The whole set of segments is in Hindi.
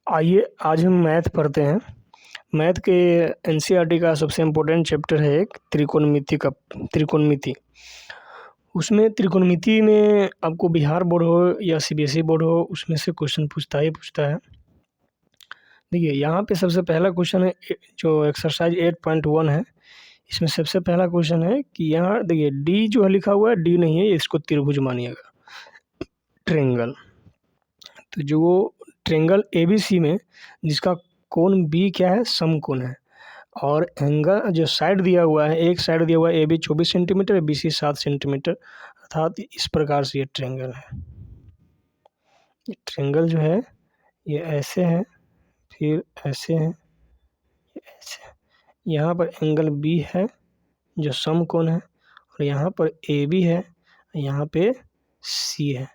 आइए आज हम मैथ पढ़ते हैं। मैथ के एनसीईआरटी का सबसे इम्पोर्टेंट चैप्टर है एक त्रिकोणमिति। उसमें त्रिकोणमिति में आपको बिहार बोर्ड हो या सीबीएसई बोर्ड हो, उसमें से क्वेश्चन पूछता ही पूछता है। देखिए यहाँ पे सबसे पहला क्वेश्चन है जो एक्सरसाइज 8.1 है। इसमें सबसे पहला क्वेश्चन है कि यहाँ देखिए डी जो है लिखा हुआ है, डी नहीं है, इसको त्रिभुज मानिएगा, ट्रेंगल। तो जो ट्रेंगल एबीसी में जिसका कोण बी क्या है, समकोण है, और एंगल जो साइड दिया हुआ है, एक साइड दिया हुआ है A B 24 centimetre, B C 7 centimetre, अर्थात इस प्रकार से ये ट्रेंगल है। ये ट्रेंगल जो है ये ऐसे है, फिर ऐसे है, ये ऐसे है। यहाँ पर एंगल बी है जो समकोण है, और यहाँ पर ए बी है, यहाँ पे सी है।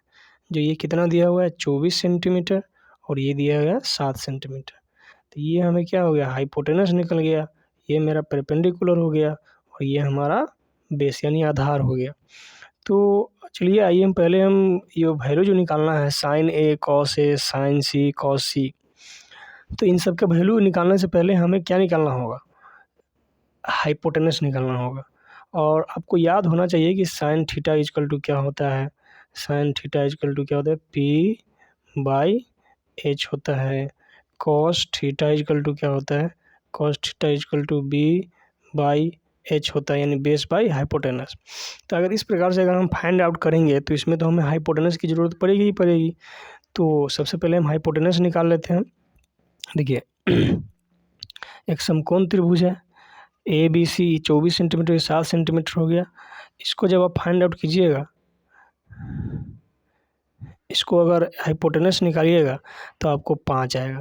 जो ये कितना दिया हुआ है, 24 सेंटीमीटर, और ये दिया गया 7 सेंटीमीटर। तो ये हमें क्या हो गया, हाइपोटेनस निकल गया। ये मेरा परपेंडिकुलर हो गया, और ये हमारा बेस यानी आधार हो गया। तो चलिए आइए हम ये वैल्यू जो निकालना है, sign A cos A, sign C cos सी, तो इन सब का वैल्यू निकालने से पहले हमें क्या निकालना होगा, हाइपोटेनस निकालना होगा। और आपको याद होना चाहिए कि साइन थीटा इजकल टू क्या होता है, साइन थीटा इजकल टू क्या होता है, पी बाई एच होता है। कॉस थीटा इजकल टू क्या होता है, cos theta is equal to B by H होता है, यानी बेस बाई हाइपोटेनस। तो अगर इस प्रकार से अगर हम फाइंड आउट करेंगे तो इसमें तो हमें हाइपोटेनस की ज़रूरत पड़ेगी ही पड़ेगी। तो सबसे पहले हम हाइपोटेनस निकाल लेते हैं। देखिए एक समकोण त्रिभुज है, A B C 24 centimetre 7 centimetre हो गया। इसको जब आप फाइंड आउट कीजिएगा, इसको अगर हाइपोटेनस निकालिएगा तो आपको 5 आएगा।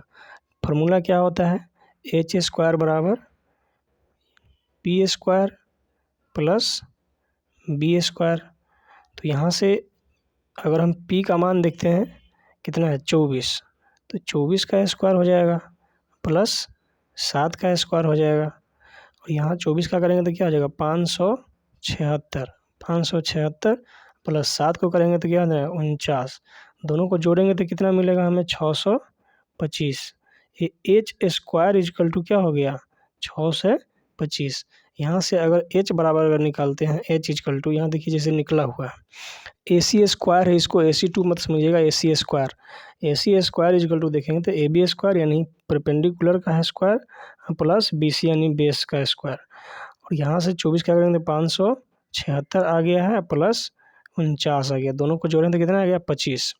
फार्मूला क्या होता है, एच स्क्वायर बराबर P square plus B square. तो यहाँ से अगर हम पी का मान देखते हैं कितना है, 24, तो 24 का स्क्वायर हो जाएगा प्लस 7 का स्क्वायर हो जाएगा, और यहाँ 24 का करेंगे तो क्या हो जाएगा, 576। 576 प्लस 7 को करेंगे तो क्या हो जाएगा, 49। दोनों को जोड़ेंगे तो कितना मिलेगा हमें, 625। ये एच स्क्वायर इजकल टू क्या हो गया, 6 से 25। यहाँ से अगर एच बराबर अगर निकालते हैं, एच इजकल टू, यहाँ देखिए जैसे निकला हुआ है, ए सी स्क्वायर है, इसको ए सी टू मत समझिएगा, A C square. A C square is equal two देखेंगे तो ए बी स्क्वायर यानी परपेंडिकुलर का है स्क्वायर प्लस बी सी यानी बेस का स्क्वायर, और यहाँ से 24 क्या करेंगे, 576 आ गया है प्लस 49 आ गया। दोनों को जोड़ें तो कितना आ गया, 25।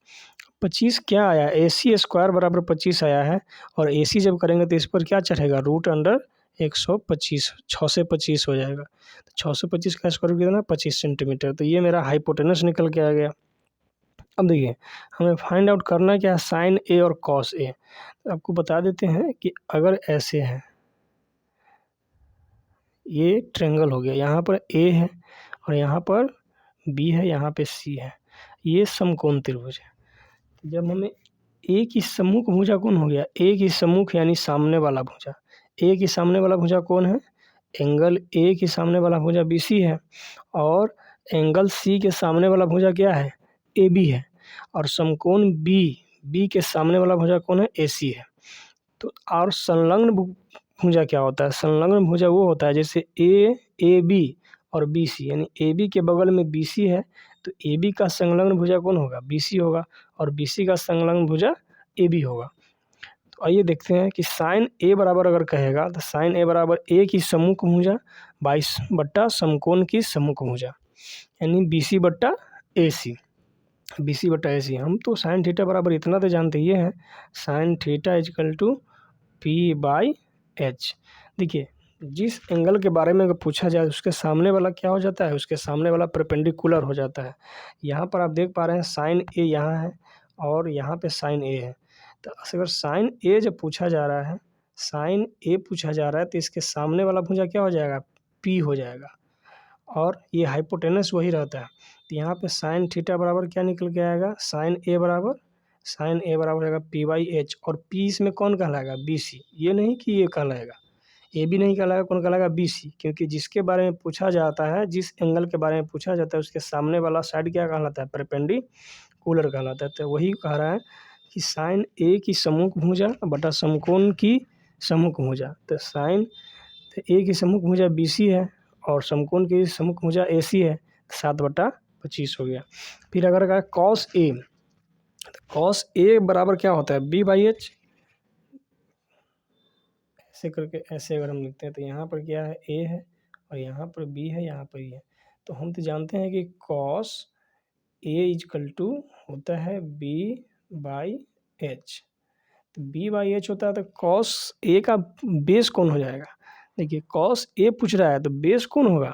25 क्या आया, ए सी स्क्वायर बराबर 25 आया है, और ए सी जब करेंगे तो इस पर क्या चढ़ेगा, रूट अंडर 125, 6 से 25 हो जाएगा। तो 6 से 25 का स्क्वायर कितना, 25 सेंटीमीटर। तो ये मेरा हाइपोटेनस निकल के आ गया। अब देखिए हमें फाइंड आउट करना क्या है, साइन ए और कॉस ए। आपको बता देते हैं कि अगर ऐसे है, ये ट्रेंगल हो गया, यहाँ पर ए है और यहाँ पर बी है, यहाँ पे सी है, ये समकोण त्रिभुज है। जब हमें ए की सम्मुख भुजा कौन हो गया, ए की सम्मुख यानी सामने वाला भुजा, ए की सामने वाला भुजा कौन है, एंगल ए की सामने वाला भुजा बी सी है, और एंगल सी के सामने वाला भुजा क्या है, ए बी है, और समकोण बी के सामने वाला भुजा कौन है, ए सी है। तो और संलग्न भुजा क्या होता है, संलग्न भुजा वो होता है जैसे ए बी और बी सी, यानी ए बी के बगल में बी सी है, तो ए बी का संलग्न भुजा कौन होगा, बी सी होगा, और बी सी का संलग्न भुजा ए बी होगा। तो आइए देखते हैं कि साइन ए बराबर अगर कहेगा तो साइन ए बराबर ए की सम्मुख भुजा 22 बट्टा समकोण की सम्मुख भुजा, यानी बी सी बट्टा ए सी, बी सी बट्टा ए सी। हम तो साइन थीटा बराबर इतना तो जानते ही हैं, sine theta is equal to P by H. देखिए जिस एंगल के बारे में अगर पूछा जाए उसके सामने वाला क्या हो जाता है, उसके सामने वाला परपेंडिकुलर हो जाता है। यहाँ पर आप देख पा रहे हैं साइन ए यहाँ है और यहाँ पे साइन ए है। तो अगर साइन ए जब पूछा जा रहा है, साइन ए पूछा जा रहा है, तो इसके सामने वाला भुजा क्या हो जाएगा, पी हो जाएगा, और ये हाइपोटेनस वही रहता है। तो यहाँ पे साइन थीटा बराबर क्या निकल के आएगा, साइन ए बराबर आएगा पी बाई एच, और पी इसमें कौन कहलाएगा, बी सी। ये नहीं कि ये कहलाएगा, ए भी नहीं कहलाएगा, कौन कहलाएगा, बी सी, क्योंकि जिसके बारे में पूछा जाता है, जिस एंगल के बारे में पूछा जाता है, उसके सामने वाला साइड क्या कहलाता है, परपेंडिकुलर कहलाता है। तो वही कह रहा है कि साइन ए की सम्मुख भुजा बटा समकोण की सम्मुख भुजा। तो साइन ए की सम्मुख भुजा BC है और समकोण की सम्मुख भुजा AC है, 7/25 हो गया। फिर अगर कहा कॉस ए, तो कॉस ए बराबर क्या होता है B/H। ऐसे करके ऐसे अगर हम लिखते हैं तो यहाँ पर क्या है A है और यहाँ पर B है, यहाँ पर E है। तो हम तो जानते हैं कि कॉस ए इजकल टू होता है B/H। तो B/H होता है तो कॉस ए का बेस कौन हो जाएगा। देखिए कॉस ए पूछ रहा है तो बेस कौन होगा,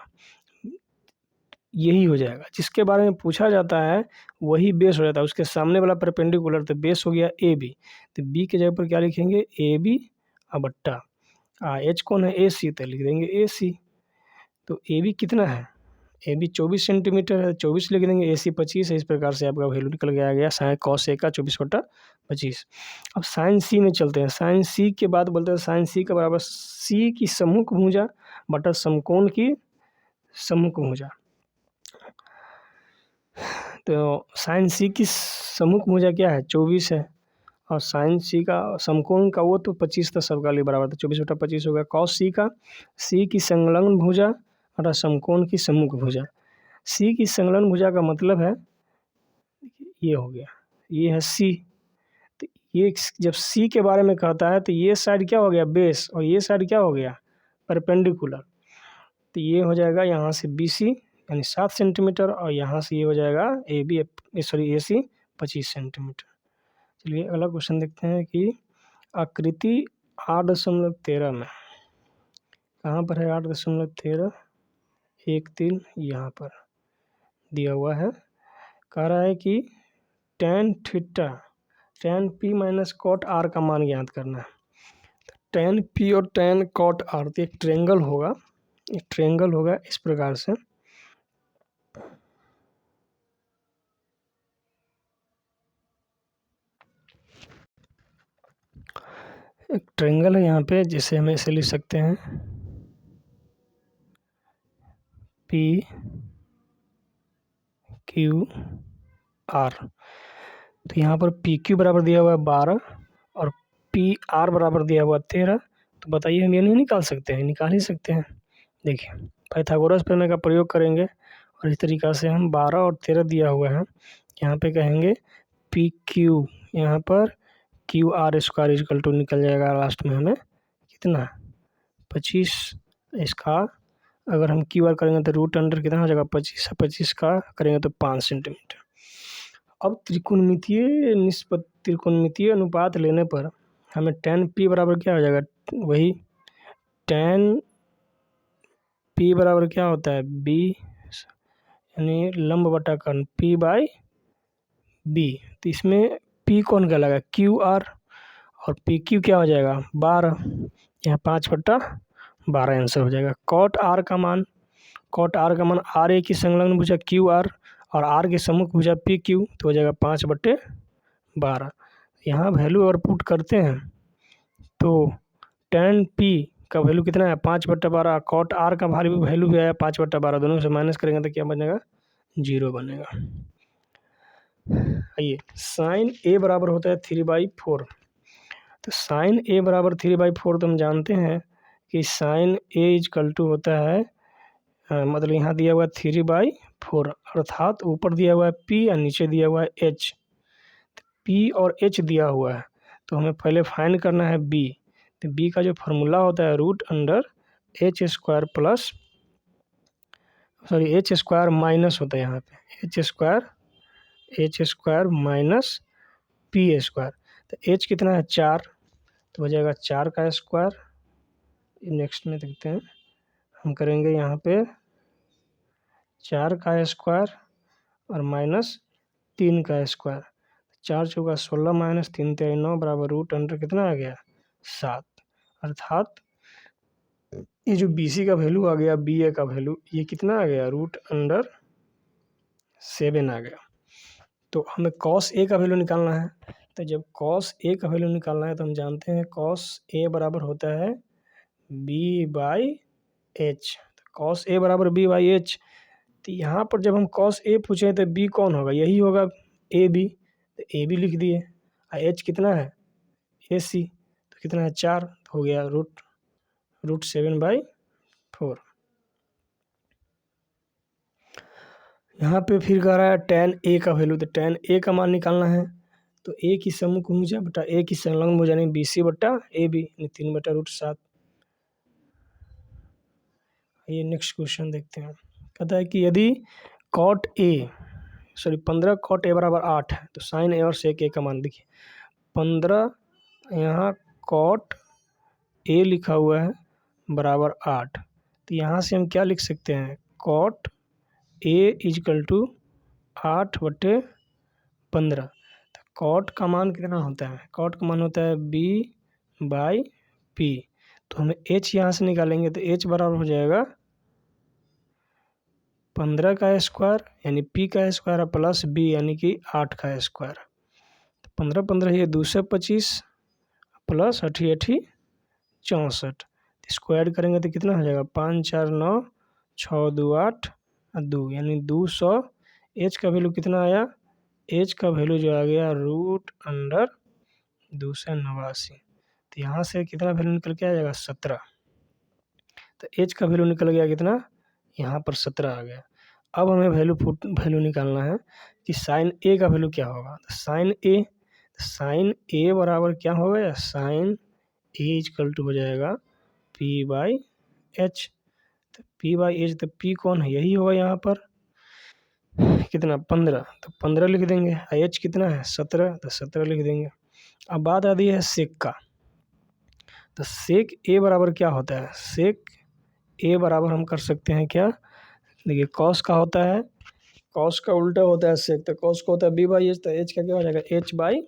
यही हो जाएगा। जिसके बारे में पूछा जाता है वही बेस हो जाता है, उसके सामने वाला परपेंडिकुलर तो बेस हो गया AB। तो B के जगह पर क्या लिखेंगे AB बट्टा H कौन है AC, तो लिख देंगे AC। तो AB कितना है, AB 24 सेंटीमीटर है, 24 लिख देंगे, AC 25 है। इस प्रकार से आपका वैल्यू निकल के आ गया साइन कॉस ए का 24/25। अब साइन C में चलते हैं। साइन C के बाद बोलते हैं साइन C का बराबर C की सम्मुख भुजा बटा समकोण की सम्मुख भुजा। तो साइन C की सम्मुख भुजा क्या है 24 है और साइन C का समकोण का वो तो 25 था, सबका लिए बराबर था, 24/25 होगा। कॉस C का C की संलग्न भुजा और समकोण की सम्मुख भुजा। C की संलग्न भुजा का मतलब है ये हो गया, ये है C। तो ये जब C के बारे में कहता है तो ये साइड क्या हो गया बेस और ये साइड क्या हो गया परपेंडिकुलर। तो ये हो जाएगा यहाँ से BC यानी 7 सेंटीमीटर और यहाँ से ये हो जाएगा AC 25 सेंटीमीटर। चलिए अगला क्वेश्चन देखते हैं कि आकृति 8.13 में कहाँ पर है 8.13 1 3 यहाँ पर दिया हुआ है। कह रहा है कि tan P minus cot R का मान ज्ञात करना है। tan P और tan कॉट R तो एक ट्रेंगल होगा इस प्रकार से। एक ट्रेंगल है यहाँ पे, जिसे हम ऐसे लिख सकते हैं PQR। तो यहाँ पर PQ बराबर दिया हुआ है 12 और PR बराबर दिया हुआ 13। तो बताइए हम ये नहीं निकाल सकते हैं, निकाल ही सकते हैं। देखिए पाइथागोरस प्रमेय का प्रयोग करेंगे और इस तरीक़ा से हम 12 और 13 दिया हुआ है, यहाँ पे कहेंगे PQ, यहाँ पर QR² इक्वल टू निकल जाएगा लास्ट में हमें कितना 25। इसका अगर हम QR करेंगे तो रूट अंडर कितना हो जाएगा 25 का करेंगे तो 5 सेंटीमीटर। अब त्रिकोणमितीय अनुपात लेने पर हमें tan P बराबर क्या हो जाएगा, वही tan P बराबर क्या होता है B यानी लंब बटा कर्ण P/B। तो इसमें P कौन कहलाएगा QR और PQ क्या हो जाएगा 12, यहाँ 5/12 आंसर हो जाएगा। कॉट R का मान RA की संलग्न भुजा QR और R की सम्मुख भुजा PQ, तो हो जाएगा 5/12। यहाँ वैल्यू अगर पुट करते हैं तो tan P का वैल्यू कितना है 5/12, कॉट R का वैल्यू भी आया 5/12, दोनों से माइनस करेंगे तो क्या बनेगा 0 बनेगा। आइए साइन A बराबर होता है 3/4। तो साइन A बराबर 3/4 तो हम जानते हैं कि साइन A इजकल टू होता है मतलब यहाँ दिया हुआ है 3/4 अर्थात ऊपर दिया हुआ है P और नीचे दिया हुआ है H। P और H दिया हुआ है तो हमें पहले फाइंड करना है B। तो B का जो फार्मूला होता है H² माइनस होता है यहाँ पे H² माइनस P²। तो H कितना है 4, तो हो जाएगा 4 का स्क्वायर। नेक्स्ट में देखते हैं हम करेंगे यहाँ पे 4 का स्क्वायर और माइनस 3 का स्क्वायर। 4 चौका 16 माइनस 3 3 9 बराबर रूट अंडर कितना आ गया 7। अर्थात ये जो BC का वैल्यू आ गया BA का वैल्यू ये कितना आ गया रूट अंडर 7 आ गया। तो हमें कॉस A का वैल्यू निकालना है। तो जब कॉस A का वैल्यू निकालना है तो हम जानते हैं कॉस A बराबर होता है B/H। तो कॉस A बराबर B/H। तो यहाँ पर जब हम कॉस A पूछें तो B कौन होगा, यही होगा AB। तो AB लिख दिए एच कितना है AC, तो कितना है 4, तो हो गया रूट 7/4। यहाँ पे फिर कह रहा है tan A का वैल्यू, तो tan A का मान निकालना है, तो A की सम्मुख भुजा बटा A की संलग्न भुजा यानी BC बटा AB, 3/√7। ये नेक्स्ट क्वेश्चन देखते हैं। कहता है कि यदि cot A 15 cot A बराबर 8 है, तो sin A और sec A का मान देखिए। 15 यहाँ cot A लिखा हुआ है बराबर 8, तो यहाँ से हम क्या लिख सकते हैं, cot A इजकल टू 8/15। तो cot का मान कितना होता है, cot का मान होता है B/P, तो हमें H यहाँ से निकालेंगे, तो H बराबर हो जाएगा 15 का स्क्वायर यानी P का स्क्वायर प्लस B यानी कि 8 का स्क्वायर। तो 15 15 ये 225 प्लस 8 8 64, इसको ऐड करेंगे तो कितना हो जाएगा 5 4 9 6 2 8 2 यानी 200। H का वैल्यू कितना आया, H का वैल्यू जो आ गया √289। तो यहाँ से कितना वैल्यू निकल के आ जाएगा 17। तो H का वैल्यू निकल गया कितना, यहाँ पर 17 आ गया। अब हमें वैल्यू निकालना है कि साइन A का वैल्यू क्या होगा। तो साइन A बराबर क्या होगा, साइन A इजकल टू हो जाएगा P/H। तो P/H, तो P कौन है, यही होगा यहाँ पर कितना 15, तो 15 लिख देंगे। H कितना है 17, तो 17 लिख देंगे। अब बात आती है सेक का, तो सेक A बराबर क्या होता है, सेक A बराबर हम कर सकते हैं क्या, देखिए कॉस का होता है, कॉस का उल्टा होता है सेक, तो कॉस का होता है B/H, तो H का क्या हो जाएगा H/B।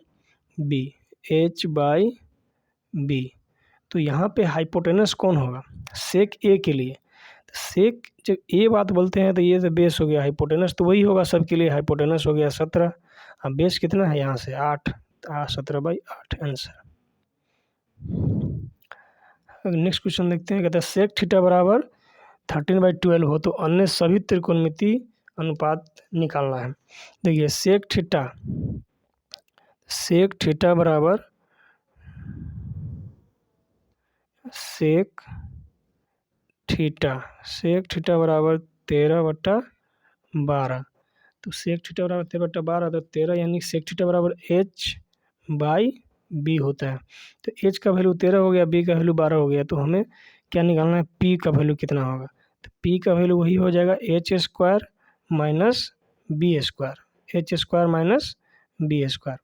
तो यहाँ पे हाइपोटेनस कौन होगा सेक A के लिए, तो सेक जब A बात बोलते हैं तो ये तो बेस हो गया, हाइपोटेनस तो वही होगा सबके लिए, हाइपोटेनस हो गया 17। अब बेस कितना है यहाँ से 8, तो 17/8 आंसर। नेक्स्ट क्वेश्चन देखते हैं। कहता है सेक थीटा बराबर 13/12 हो तो अन्य सभी त्रिकोणमिति अनुपात निकालना है। देखिए सेक थीटा बराबर सेक थीटा बराबर 13/12, तो सेक थीटा बराबर 13/12, तो 13 यानी सेक थीटा बराबर H/B होता है। तो H का वैल्यू 13 हो गया, B का वैल्यू 12 हो गया, तो हमें क्या निकालना है, P का वैल्यू कितना होगा। तो P का वैल्यू वही हो जाएगा H² minus B², H² minus B²।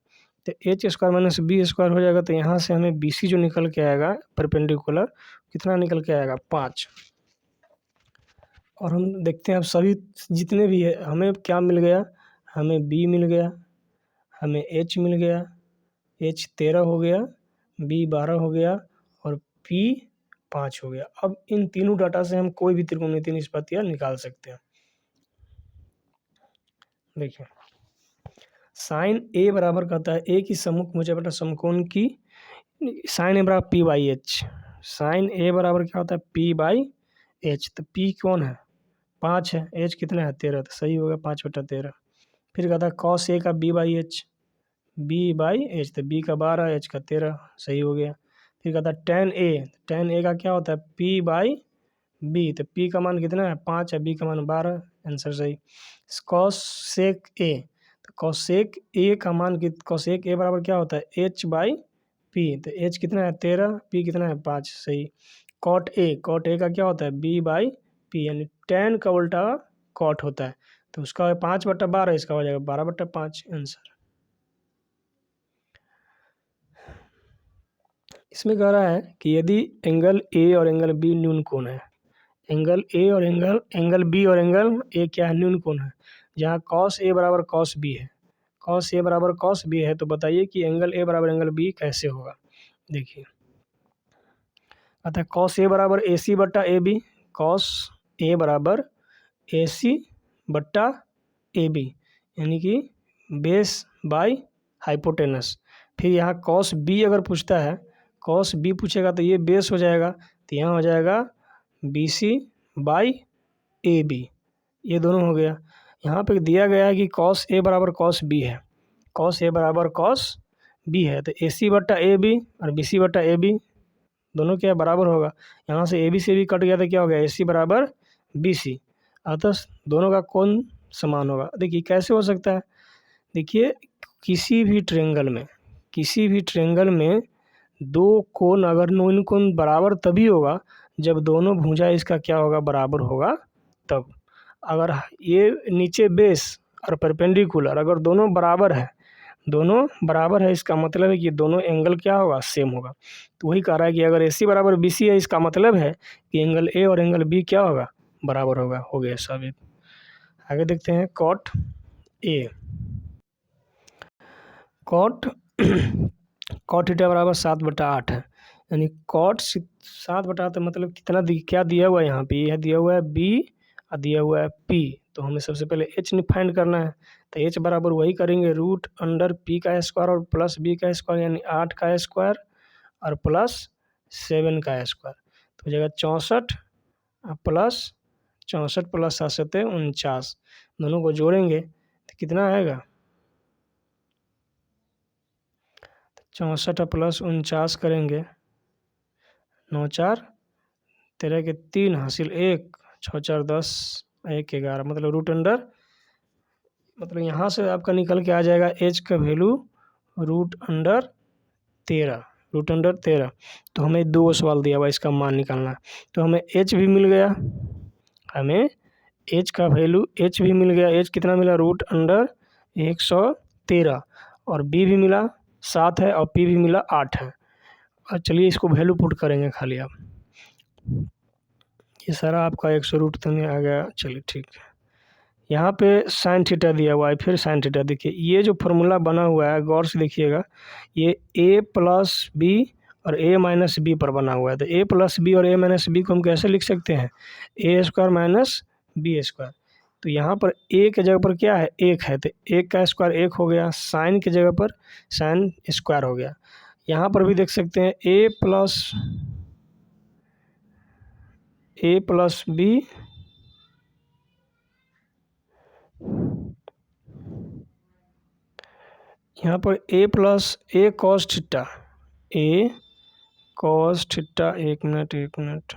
तो H² माइनस B² हो जाएगा, तो यहाँ से हमें BC जो निकल के आएगा परपेंडिकुलर, कितना निकल के आएगा 5। और हम देखते हैं अब सभी जितने भी है हमें क्या मिल गया, हमें B मिल गया, हमें H मिल गया, H 13 हो गया, B 12 हो गया और P 5 हो गया। अब इन तीनों डाटा से हम कोई भी त्रिकोणमितीय निष्पत्तियाँ निकाल सकते हैं। देखिए साइन A बराबर कहता है A की सम्मुख भुजा बटा समकोण की, साइन A बराबर P/H, साइन A बराबर क्या होता है P/H, तो P कौन है 5 है, H कितना है 13, तो सही होगा 5/13। फिर कहता है कॉस A का B/H, तो B का 12, H का 13, सही हो गया। फिर कहता है tan A का क्या होता है P/B, तो P का मान कितना है 5 है, B का मान 12, आंसर सही। कॉस सेक A, तो कॉसेक A का मान कॉसेक A बराबर क्या होता है H/P, तो H कितना है 13, P कितना है 5, सही। कॉट A का क्या होता है B/P, यानी tan का उल्टा कॉट होता है, तो उसका 5/12, इसका हो जाएगा 12/5 आंसर। इसमें कह रहा है कि यदि एंगल A और एंगल B न्यून कोण है, एंगल A और एंगल B और एंगल A क्या है न्यून कोण है, जहाँ cos A बराबर cos B है, cos A बराबर cos B है, तो बताइए कि एंगल A बराबर एंगल B कैसे होगा। देखिए अतः cos A बराबर AC बट्टा AB, cos A बराबर AC बट्टा AB, यानी कि बेस बाय हाइपोटेनस। फिर यहाँ cos B अगर पूछता है, cos B पूछेगा तो ये बेस हो जाएगा, तो यहाँ हो जाएगा BC/AB, ये दोनों हो गया। यहाँ पे दिया गया है कि cos A बराबर cos B है, cos A बराबर cos बी है, तो ए सी बट्टा ए बी और बी सी बट्टा ए बी दोनों क्या बराबर होगा। यहाँ से ए बी से भी कट गया तो क्या हो गया, ए सी बराबर बी सी। अतः दोनों का कोण समान होगा। देखिए कैसे हो सकता है, देखिए किसी भी ट्रेंगल में दो कोण अगर नोन कोण बराबर तभी होगा जब दोनों भुजा इसका क्या होगा, बराबर होगा तब। अगर ये नीचे बेस और परपेंडिकुलर अगर दोनों बराबर है इसका मतलब है कि दोनों एंगल क्या होगा, सेम होगा। तो वही कह रहा है कि अगर ए सी बराबर बी सी है इसका मतलब है कि एंगल ए और एंगल बी क्या होगा, बराबर होगा। हो गया साबित। आगे देखते हैं cot A. Cot cot theta बराबर 7/8 है, यानी कॉट 7/8 मतलब कितना क्या दिया हुआ है यहाँ पे, यह दिया हुआ है बी और दिया हुआ है पी। तो हमें सबसे पहले एच फाइंड करना है, तो एच बराबर वही करेंगे √पी का स्क्वायर और प्लस बी का स्क्वायर, यानी 8 का स्क्वायर और प्लस 7 का स्क्वायर। तो हो जाएगा 64 प्लस 7 दोनों को जोड़ेंगे तो कितना आएगा, 64 प्लस 49 करेंगे, 9 4 13 के 3 हासिल 1, 6 4 10 1 11 मतलब यहाँ से आपका निकल के आ जाएगा एच का वैल्यू √13। तो हमें 2 सवाल दिया हुआ इसका मान निकालना है। तो हमें एच भी मिल गया, हमें एच का वैल्यू एच भी मिल गया। एच कितना मिला, √113 और बी भी मिला 7 है और पी भी मिला 8 है। और चलिए इसको वैल्यू पुट करेंगे खाली आप, ये सारा आपका 100 में आ गया। चलिए ठीक है, यहाँ पे साइन थीटा दिया हुआ है, फिर साइन थीटा। देखिए ये जो फार्मूला बना हुआ है गौर से देखिएगा, ये a प्लस बी और a माइनस बी पर बना हुआ है। तो a प्लस बी और a माइनस बी को हम कैसे लिख सकते हैं, a square minus B square. तो यहाँ पर a के जगह पर क्या है, 1 है, तो 1 का स्क्वायर 1 हो गया, साइन की जगह पर साइन स्क्वायर हो गया। यहाँ पर भी देख सकते हैं a प्लस बी यहाँ पर a plus a cos theta, एक मिनट